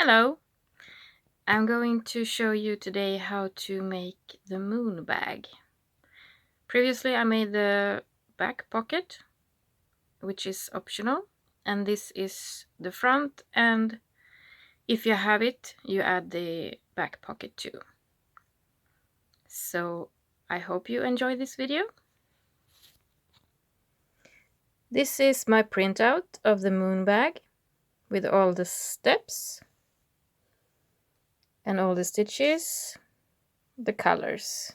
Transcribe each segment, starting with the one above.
Hello! I'm going to show you today how to make the moon bag. Previously I made the back pocket, which is optional, and this is the front, and if you have it, you add the back pocket too. So I hope you enjoy this video. This is my printout of the moon bag with all the steps and all the stitches, the colors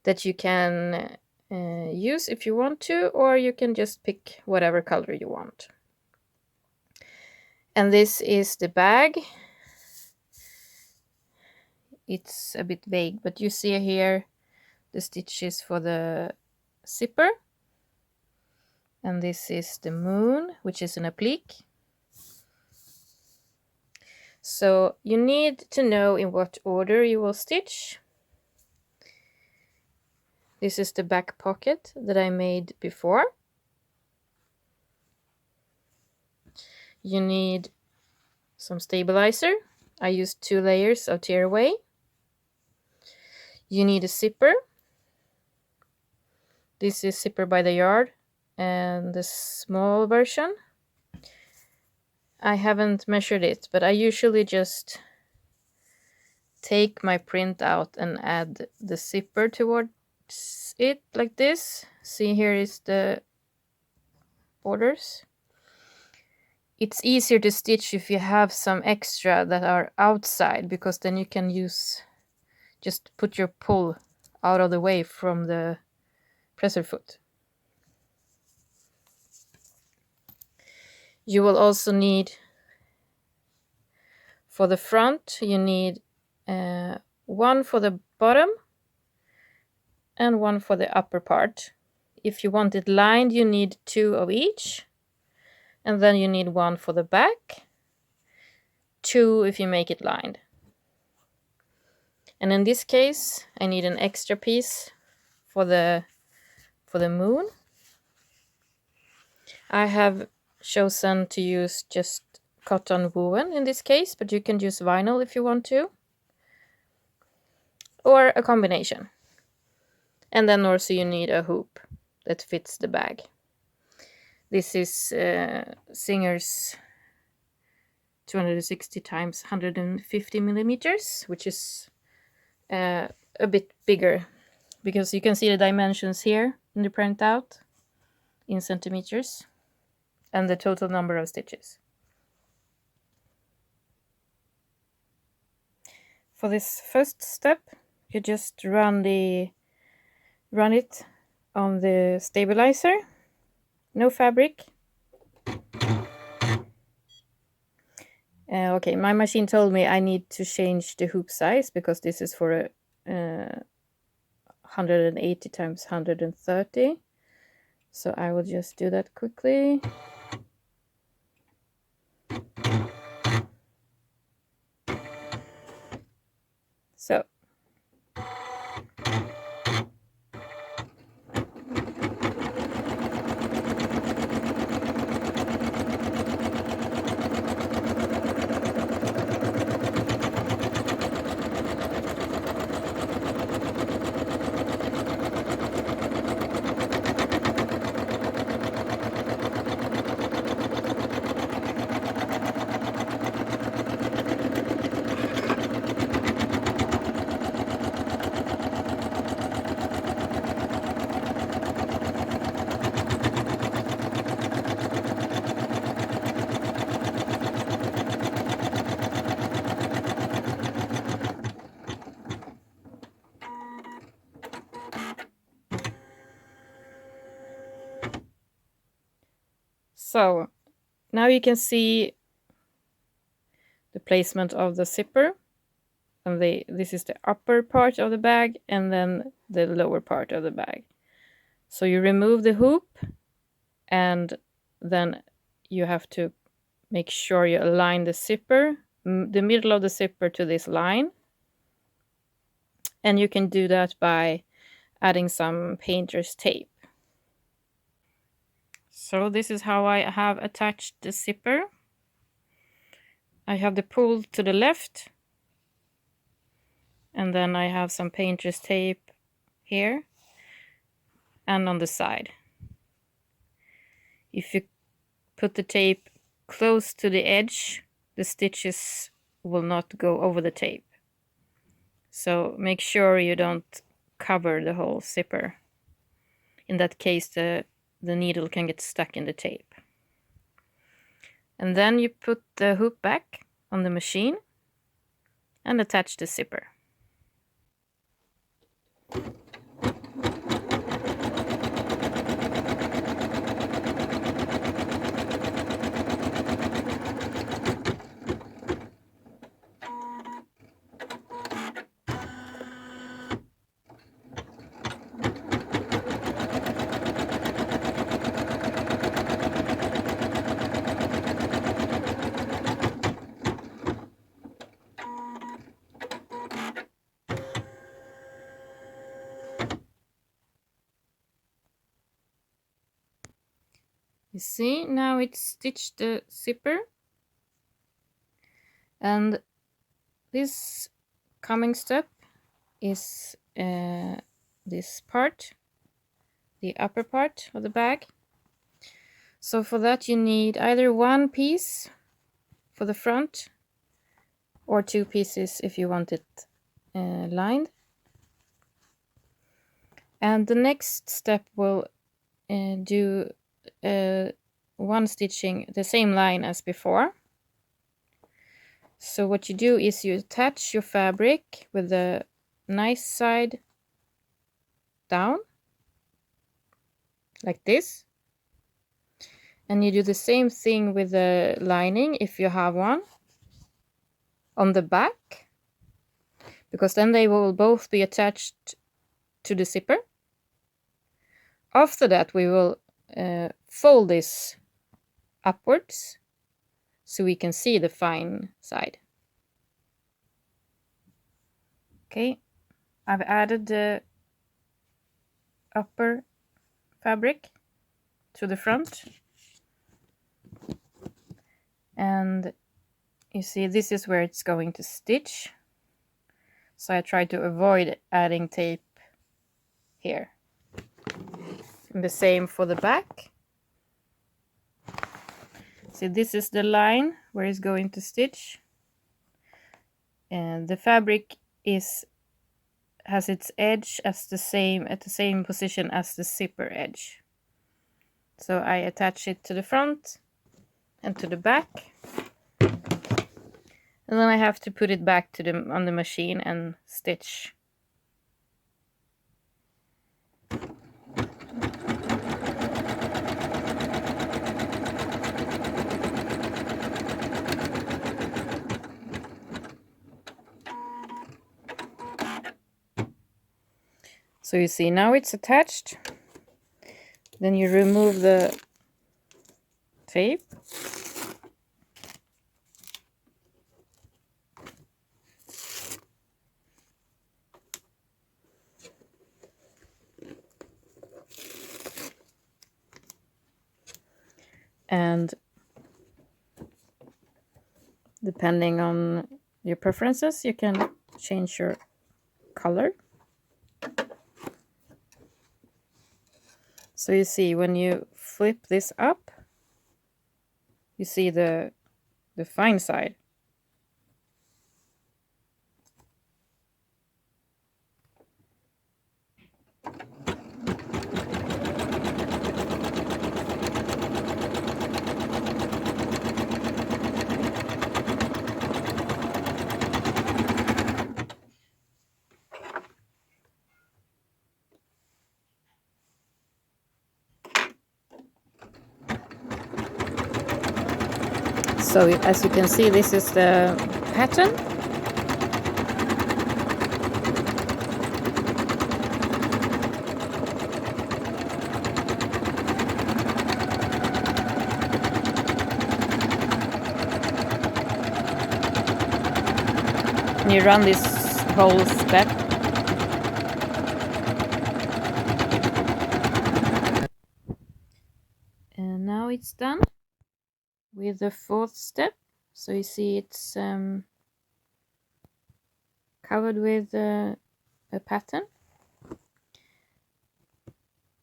that you can use if you want to, or you can just pick whatever color you want. And this is the bag. It's a bit vague, but you see here the stitches for the zipper. And this is the moon, which is an applique. So you need to know in what order you will stitch. This is the back pocket that I made before. You need some stabilizer. I used 2 layers of tearaway. You need a zipper. This is zipper by the yard and the small version. I haven't measured it, but I usually just take my print out and add the zipper towards it like this. See, here is the borders. It's easier to stitch if you have some extra that are outside, because then you can just put your pull out of the way from the presser foot. You will also need, for the front, you need one for the bottom and one for the upper part. If you want it lined, you need 2 of each, and then you need one for the back, 2 if you make it lined. And in this case, I need an extra piece for the moon. I have chosen to use just cotton woven in this case, but you can use vinyl if you want to, or a combination. And then also you need a hoop that fits the bag. This is Singer's 260 times 150 millimeters, which is a bit bigger, because you can see the dimensions here in the printout in centimeters and the total number of stitches. For this first step, you just run it on the stabilizer. No fabric. Okay, my machine told me I need to change the hoop size, because this is for a 180 times 130. So I will just do that quickly. So So now you can see the placement of the zipper, and this is the upper part of the bag and then the lower part of the bag. So you remove the hoop, and then you have to make sure you align the zipper, the middle of the zipper, to this line. And you can do that by adding some painter's tape. So this is how I have attached the zipper. I have the pull to the left, and then I have some painter's tape here and on the side. If you put the tape close to the edge, the stitches will not go over the tape. So make sure you don't cover the whole zipper. In that case, the needle can get stuck in the tape. And then you put the hoop back on the machine and attach the zipper. You see, now it's stitched the zipper. And this coming step is this part, the upper part of the bag. So for that you need either one piece for the front or two pieces if you want it lined. And the next step will do one stitching the same line as before. So what you do is you attach your fabric with the nice side down like this, and you do the same thing with the lining if you have one on the back, because then they will both be attached to the zipper. After that we will fold this upwards so we can see the fine side. Okay, I've added the upper fabric to the front, and you see this is where it's going to stitch, so I try to avoid adding tape here. And the same for the back. See, this is the line where it's going to stitch, and the fabric has its edge at the same position as the zipper edge. So I attach it to the front and to the back, and then I have to put it back to on the machine and stitch. So you see, now it's attached. Then you remove the tape. And depending on your preferences, you can change your color. So you see, when you flip this up, you see the fine side. So as you can see, this is the pattern. And you run this whole step. And now it's done with the fourth step. So you see it's covered with a pattern.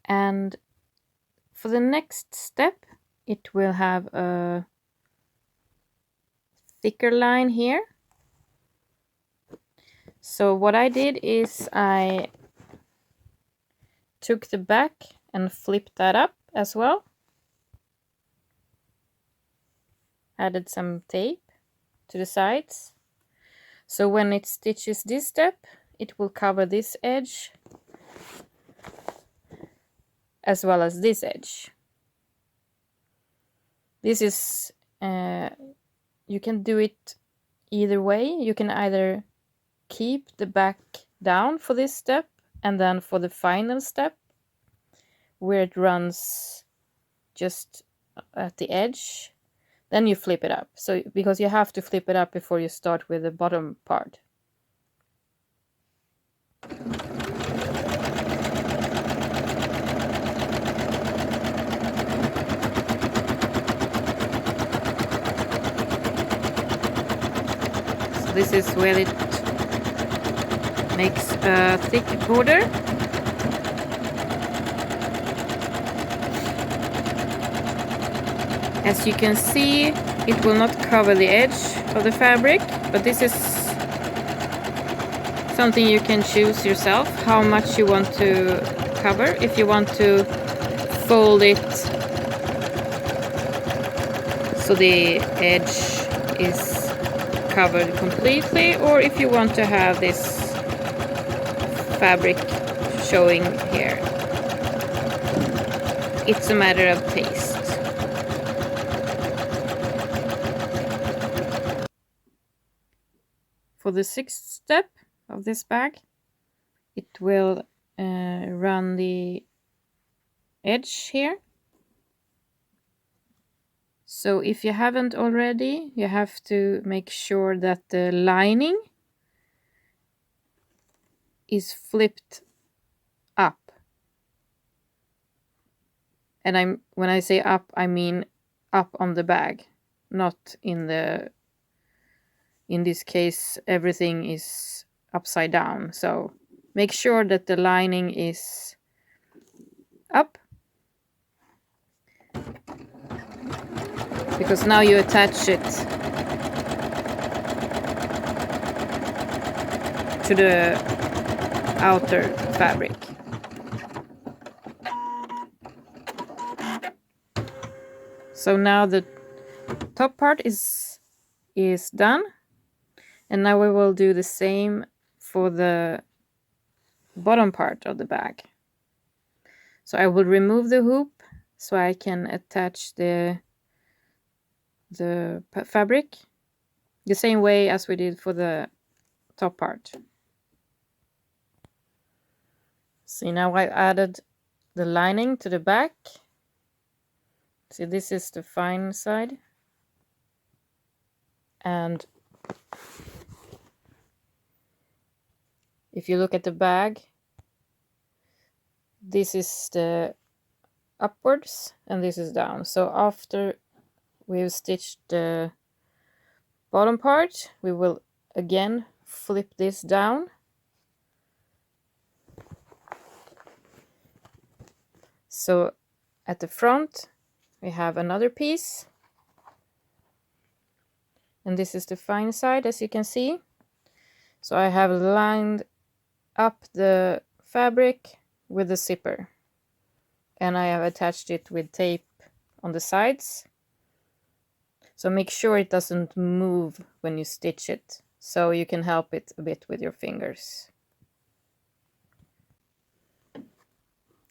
And for the next step, it will have a thicker line here. So what I did is I took the back and flipped that up as well. Added some tape to the sides. So when it stitches this step, it will cover this edge as well as this edge. This is, you can do it either way. You can either keep the back down for this step, and then for the final step, where it runs just at the edge, then you flip it up. So because you have to flip it up before you start with the bottom part. So this is where it makes a thick border. As you can see, it will not cover the edge of the fabric, but this is something you can choose yourself, how much you want to cover. If you want to fold it so the edge is covered completely, or if you want to have this fabric showing here. It's a matter of taste. For the sixth step of this bag, it will run the edge here. So if you haven't already, you have to make sure that the lining is flipped up. And when I say up, I mean up on the bag, not in this case, everything is upside down. So make sure that the lining is up, because now you attach it to the outer fabric. So now the top part is done, and now we will do the same for the bottom part of the bag. So I will remove the hoop so I can attach the fabric the same way as we did for the top part. See, now I added the lining to the back. See, this is the fine side, and if you look at the bag, this is the upwards and this is down. So after we've stitched the bottom part, we will again flip this down. So at the front we have another piece, and this is the fine side, as you can see. So I have lined up the fabric with the zipper, and I have attached it with tape on the sides. So make sure it doesn't move when you stitch it, so you can help it a bit with your fingers.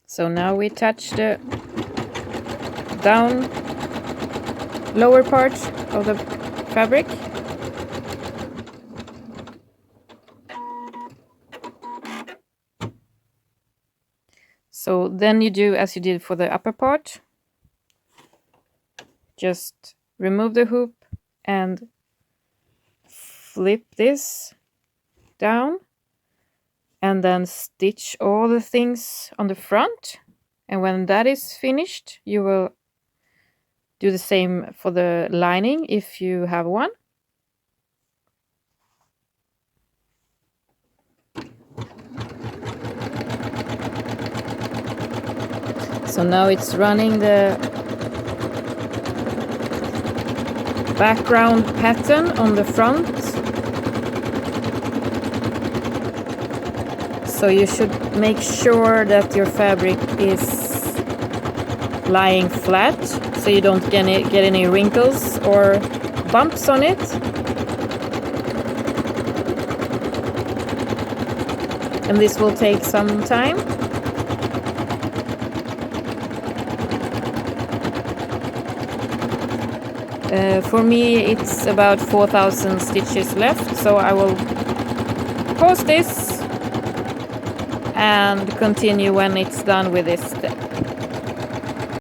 So now we attach the down lower part of the fabric. So then you do as you did for the upper part. Just remove the hoop and flip this down, and then stitch all the things on the front. And when that is finished, you will Do the same for the lining if you have one. So now it's running the background pattern on the front. So you should make sure that your fabric is lying flat, so you don't get any wrinkles or bumps on it. And this will take some time. For me, it's about 4,000 stitches left, so I will pause this and continue when it's done with this step.